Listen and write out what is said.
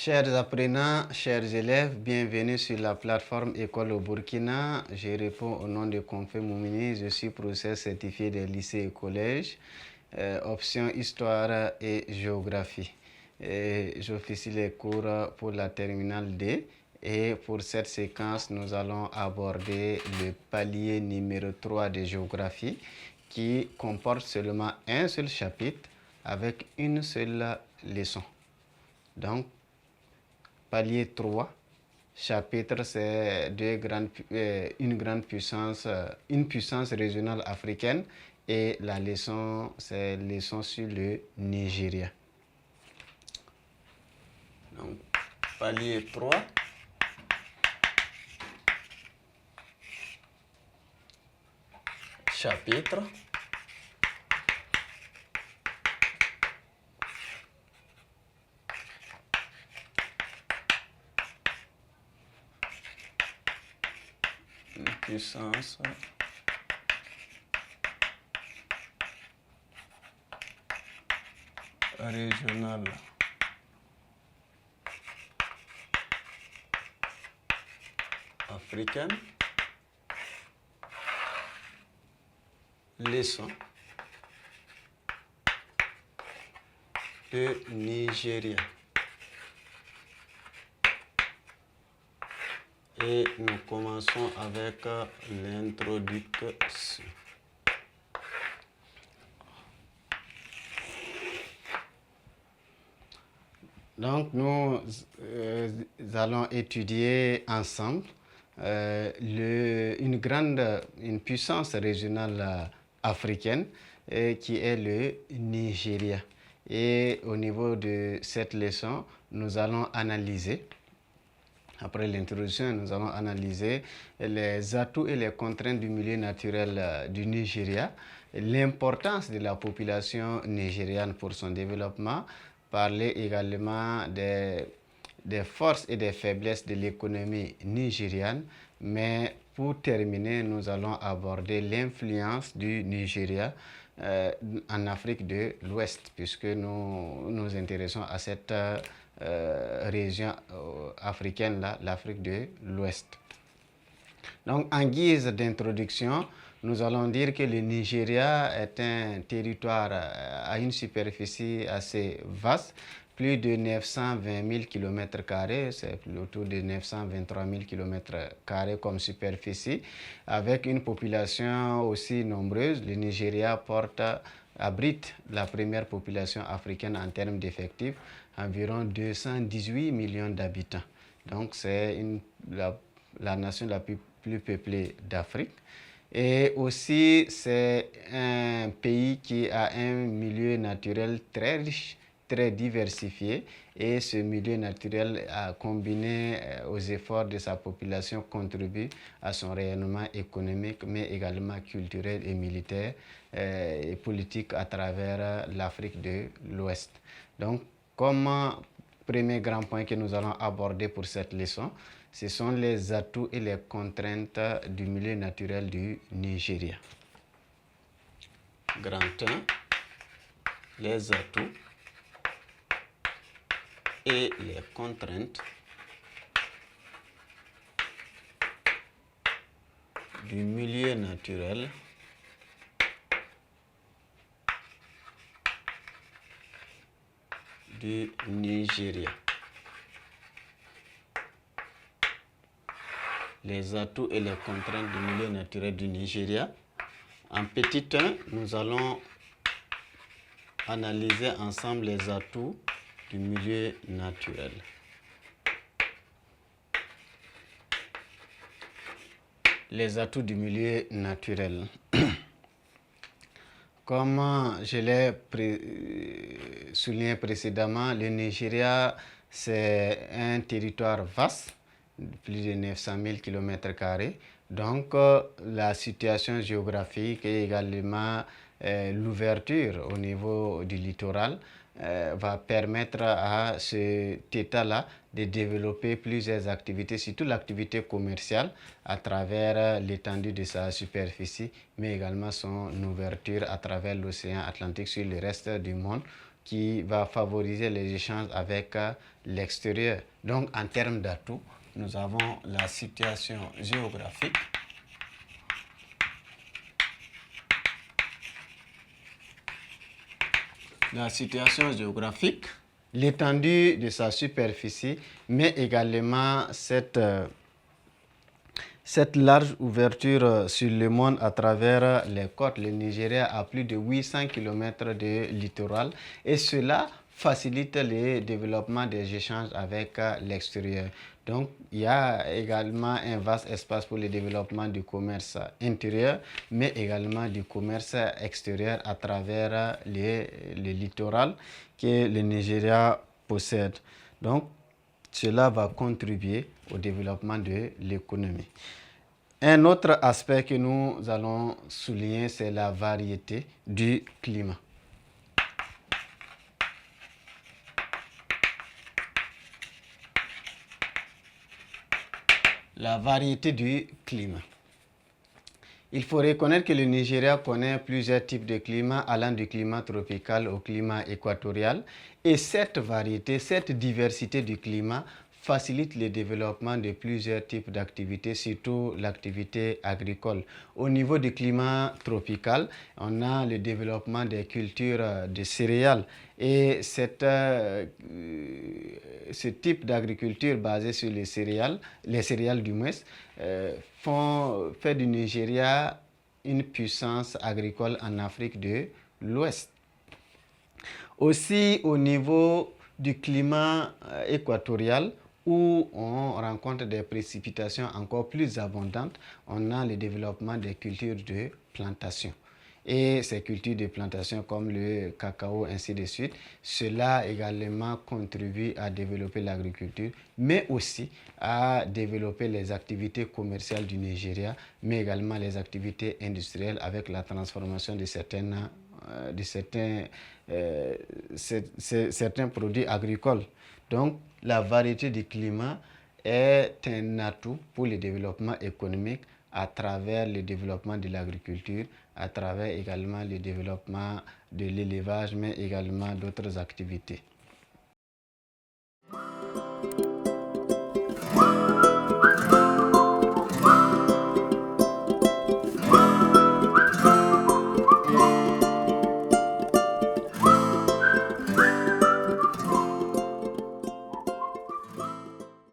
Chers apprenants, chers élèves, bienvenue sur la plateforme École au Burkina. Je réponds au nom de Confé Moumini, je suis professeur certifié des lycées et collèges, option Histoire et Géographie. J'officie les cours pour la terminale D et pour cette séquence, nous allons aborder le palier numéro 3 de Géographie qui comporte seulement un seul chapitre avec une seule leçon. Donc, palier 3, chapitre, c'est une grande puissance, une puissance régionale africaine et la leçon, c'est leçon sur le Nigeria. Donc, palier 3. Chapitre. Une puissance régionale africaine. Leçon de Nigeria. Et nous commençons avec l'introduction. Donc, nous allons étudier ensemble une puissance régionale africaine qui est le Nigeria. Et au niveau de cette leçon, nous allons analyser. Après l'introduction, nous allons analyser les atouts et les contraintes du milieu naturel du Nigeria, l'importance de la population nigériane pour son développement, parler également des forces et des faiblesses de l'économie nigériane, mais pour terminer, nous allons aborder l'influence du Nigeria en Afrique de l'Ouest, puisque nous nous intéressons à cette région africaine, là, l'Afrique de l'Ouest. Donc, en guise d'introduction, nous allons dire que le Nigeria est un territoire à une superficie assez vaste, plus de 920 000 km², c'est autour de 923 000 km² comme superficie, avec une population aussi nombreuse. Le Nigeria abrite la première population africaine en termes d'effectifs, environ 218 millions d'habitants. Donc, c'est la nation la plus peuplée d'Afrique. Et aussi, c'est un pays qui a un milieu naturel très riche, très diversifié, et ce milieu naturel, combiné aux efforts de sa population, contribue à son rayonnement économique, mais également culturel et militaire et politique à travers l'Afrique de l'Ouest. Donc, comme premier grand point que nous allons aborder pour cette leçon, ce sont les atouts et les contraintes du milieu naturel du Nigeria. Grand 1, les atouts et les contraintes du milieu naturel du Nigeria. Les atouts et les contraintes du milieu naturel du Nigeria. En petit 1, nous allons analyser ensemble les atouts du milieu naturel. Les atouts du milieu naturel. Comme je l'ai souligné précédemment, le Nigeria, c'est un territoire vaste, plus de 900 000 km². Donc, la situation géographique et également l'ouverture au niveau du littoral va permettre à cet État-là de développer plusieurs activités, surtout l'activité commerciale à travers l'étendue de sa superficie, mais également son ouverture à travers l'océan Atlantique sur le reste du monde, qui va favoriser les échanges avec l'extérieur. Donc, en termes d'atouts, nous avons la situation géographique. La situation géographique, l'étendue de sa superficie, mais également cette large ouverture sur le monde à travers les côtes. Le Nigeria a plus de 800 km de littoral et cela facilite le développement des échanges avec l'extérieur. Donc, il y a également un vaste espace pour le développement du commerce intérieur, mais également du commerce extérieur à travers le littoral que le Nigeria possède. Donc, cela va contribuer au développement de l'économie. Un autre aspect que nous allons souligner, c'est la variété du climat. La variété du climat. Il faut reconnaître que le Nigeria connaît plusieurs types de climat, allant du climat tropical au climat équatorial. Et cette variété, cette diversité du climat facilite le développement de plusieurs types d'activités, surtout l'activité agricole. Au niveau du climat tropical, on a le développement des cultures de céréales. Et ce type d'agriculture basée sur les céréales du moins, fait du Nigeria une puissance agricole en Afrique de l'Ouest. Aussi au niveau du climat équatorial, où on rencontre des précipitations encore plus abondantes, on a le développement des cultures de plantation. Et ces cultures de plantation comme le cacao, ainsi de suite, cela également contribue à développer l'agriculture, mais aussi à développer les activités commerciales du Nigeria, mais également les activités industrielles avec la transformation de certains produits agricoles. Donc, la variété du climat est un atout pour le développement économique à travers le développement de l'agriculture, à travers également le développement de l'élevage, mais également d'autres activités.